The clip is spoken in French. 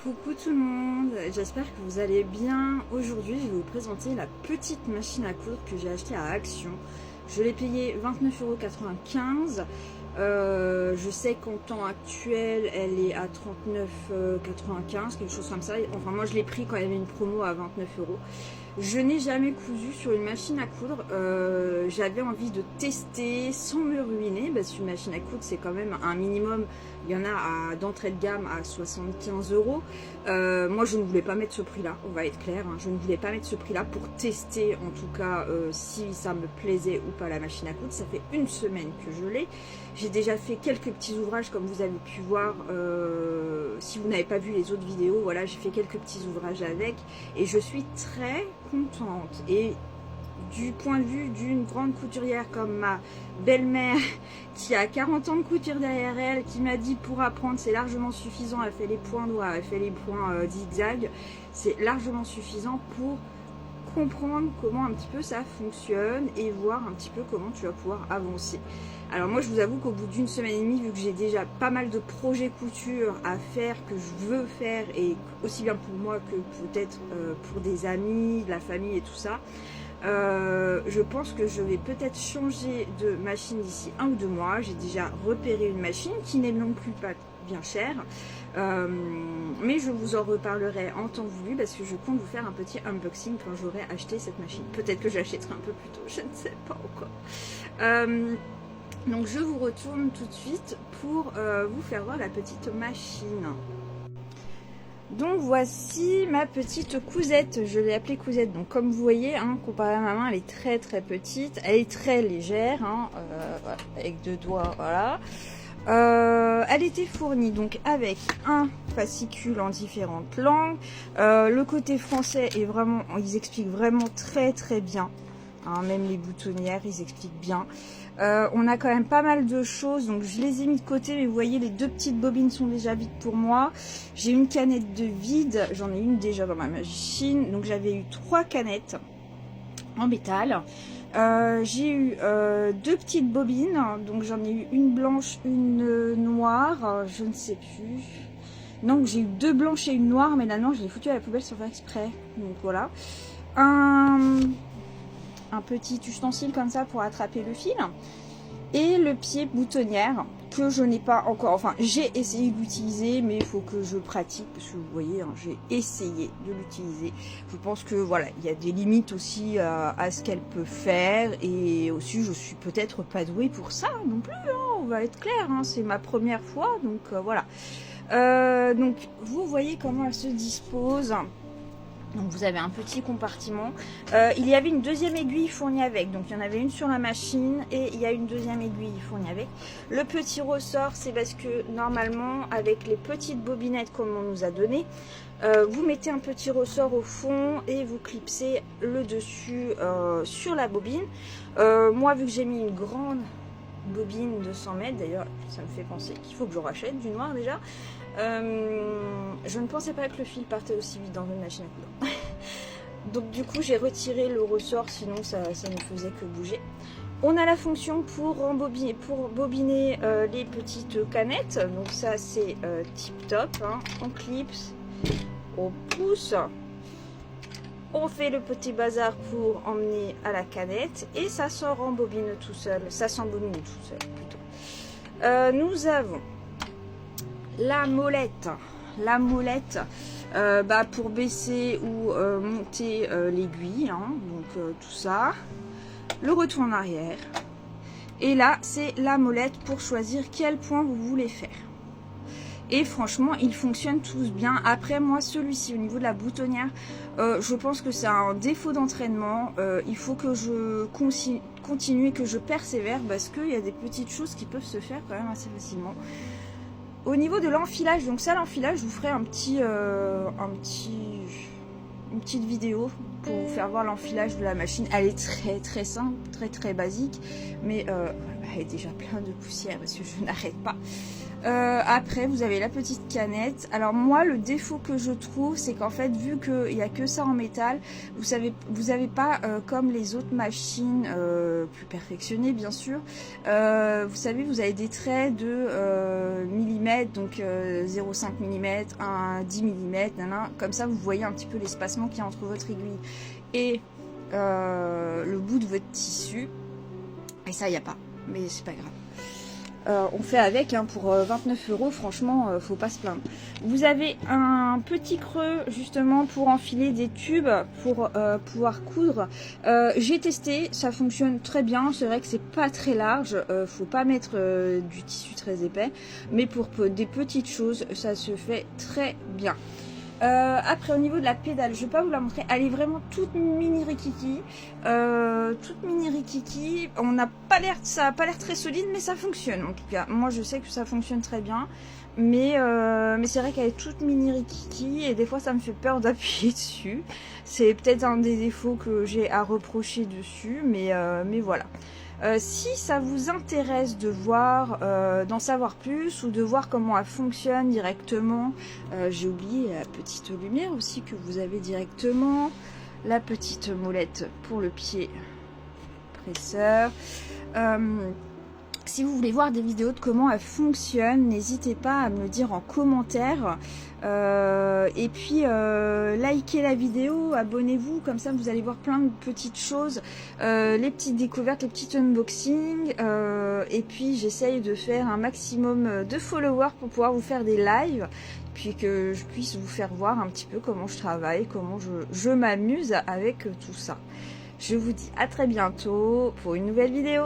Coucou tout le monde, j'espère que vous allez bien. Aujourd'hui je vais vous présenter la petite machine à coudre que j'ai achetée à Action. Je l'ai payée 29,95 €. Je sais qu'en temps actuel elle est à 39,95 €, quelque chose comme ça. Enfin moi je l'ai pris quand il y avait une promo à 29 €. Je n'ai jamais cousu sur une machine à coudre. J'avais envie de tester sans me ruiner, parce qu'une machine à coudre c'est quand même un minimum. Il y en a d'entrée de gamme à 75 €. Moi je ne voulais pas mettre ce prix là, on va être clair, hein. Je ne voulais pas mettre ce prix là pour tester en tout cas si ça me plaisait ou pas la machine à coudre. Ça fait une semaine que je l'ai. J'ai déjà fait quelques petits ouvrages comme vous avez pu voir. Si vous n'avez pas vu les autres vidéos, voilà, j'ai fait quelques petits ouvrages avec et je suis très contente. Et du point de vue d'une grande couturière comme ma belle-mère qui a 40 ans de couture derrière elle, qui m'a dit pour apprendre c'est largement suffisant, elle fait les points noirs, elle fait les points zigzag, c'est largement suffisant pour comprendre comment un petit peu ça fonctionne et voir un petit peu comment tu vas pouvoir avancer. Alors moi je vous avoue qu'au bout d'une semaine et demie, vu que j'ai déjà pas mal de projets couture à faire, que je veux faire, et aussi bien pour moi que peut-être pour des amis, de la famille et tout ça, je pense que je vais peut-être changer de machine d'ici 1 ou 2 mois. J'ai déjà repéré une machine qui n'est non plus pas bien chère, mais je vous en reparlerai en temps voulu parce que je compte vous faire un petit unboxing quand j'aurai acheté cette machine. Peut-être que j'achèterai un peu plus tôt, je ne sais pas encore. Donc je vous retourne tout de suite pour vous faire voir la petite machine. Donc voici ma petite cousette, je l'ai appelée cousette. Donc comme vous voyez, hein, comparé à ma main, elle est très très petite, elle est très légère, hein, voilà, avec 2 doigts, voilà. Elle était fournie donc avec un fascicule en différentes langues. Le côté français est vraiment, ils expliquent vraiment très très bien, hein, même les boutonnières, ils expliquent bien. On a quand même pas mal de choses, donc je les ai mis de côté, mais vous voyez les 2 petites bobines sont déjà vides pour moi. J'ai une canette de vide, j'en ai une déjà dans ma machine, donc j'avais eu 3 canettes en métal. J'ai eu 2 petites bobines, donc j'en ai eu une blanche, une noire, je ne sais plus. Donc j'ai eu 2 blanches et une noire, mais la noire je l'ai foutue à la poubelle sans faire exprès, donc voilà. Un petit ustensile comme ça pour attraper le fil, et le pied boutonnière que je n'ai pas encore, enfin j'ai essayé d'utiliser, mais il faut que je pratique parce que vous voyez, hein, j'ai essayé de l'utiliser. Je pense que voilà, il y a des limites aussi à ce qu'elle peut faire, et aussi je suis peut-être pas douée pour ça non plus, hein, on va être clair, hein, c'est ma première fois, donc voilà. Donc vous voyez comment elle se dispose. Donc vous avez un petit compartiment. Il y avait une deuxième aiguille fournie avec. Donc il y en avait une sur la machine et il y a une deuxième aiguille fournie avec. Le petit ressort, c'est parce que normalement avec les petites bobinettes comme on nous a donné, vous mettez un petit ressort au fond et vous clipsez le dessus sur la bobine. Moi vu que j'ai mis une grande bobine de 100 mètres, d'ailleurs ça me fait penser qu'il faut que je rachète du noir déjà. Je ne pensais pas que le fil partait aussi vite dans une machine à coudre. Donc du coup j'ai retiré le ressort, sinon ça ne faisait que bouger. On a la fonction pour bobiner les petites canettes. Donc ça c'est tip top, hein. On clipse, on pousse, on fait le petit bazar pour emmener à la canette et ça sort en bobine tout seul. Ça s'embobine tout seul plutôt. Nous avons la molette. La molette pour baisser ou monter l'aiguille, hein, donc tout ça. Le retour en arrière. Et là, c'est la molette pour choisir quel point vous voulez faire. Et franchement, ils fonctionnent tous bien. Après, moi, celui-ci, au niveau de la boutonnière, je pense que c'est un défaut d'entraînement. Il faut que je continue et que je persévère parce qu'il y a des petites choses qui peuvent se faire quand même assez facilement. Au niveau de l'enfilage, donc ça, l'enfilage, je vous ferai une petite vidéo pour vous faire voir l'enfilage de la machine. Elle est très très simple, très très basique, mais est déjà plein de poussière parce que je n'arrête pas. Après vous avez la petite canette. Alors moi le défaut que je trouve c'est qu'en fait vu qu'il n'y a que ça en métal, vous avez pas comme les autres machines plus perfectionnées bien sûr, vous savez vous avez des traits de millimètres, donc 0,5 mm, 1 10 mm, comme ça vous voyez un petit peu l'espacement qu'il y a entre votre aiguille et le bout de votre tissu, et ça il n'y a pas, mais c'est pas grave. On fait avec hein, pour 29 €, franchement faut pas se plaindre. Vous avez un petit creux justement pour enfiler des tubes pour pouvoir coudre. J'ai testé, ça fonctionne très bien. C'est vrai que c'est pas très large, faut pas mettre du tissu très épais, mais pour des petites choses ça se fait très bien. Après au niveau de la pédale, je vais pas vous la montrer, elle est vraiment toute mini rikiki, on n'a pas l'air, ça a pas l'air très solide, mais ça fonctionne en tout cas. Moi je sais que ça fonctionne très bien, mais c'est vrai qu'elle est toute mini rikiki et des fois ça me fait peur d'appuyer dessus. C'est peut-être un des défauts que j'ai à reprocher dessus, mais voilà. Si ça vous intéresse de voir, d'en savoir plus ou de voir comment elle fonctionne directement, j'ai oublié la petite lumière aussi que vous avez directement, la petite molette pour le pied presseur. Si vous voulez voir des vidéos de comment elle fonctionne, n'hésitez pas à me le dire en commentaire. Et puis likez la vidéo, abonnez-vous, comme ça vous allez voir plein de petites choses, les petites découvertes, les petits unboxings, et puis j'essaye de faire un maximum de followers pour pouvoir vous faire des lives, puis que je puisse vous faire voir un petit peu comment je travaille, comment je m'amuse avec tout ça. Je vous dis à très bientôt pour une nouvelle vidéo.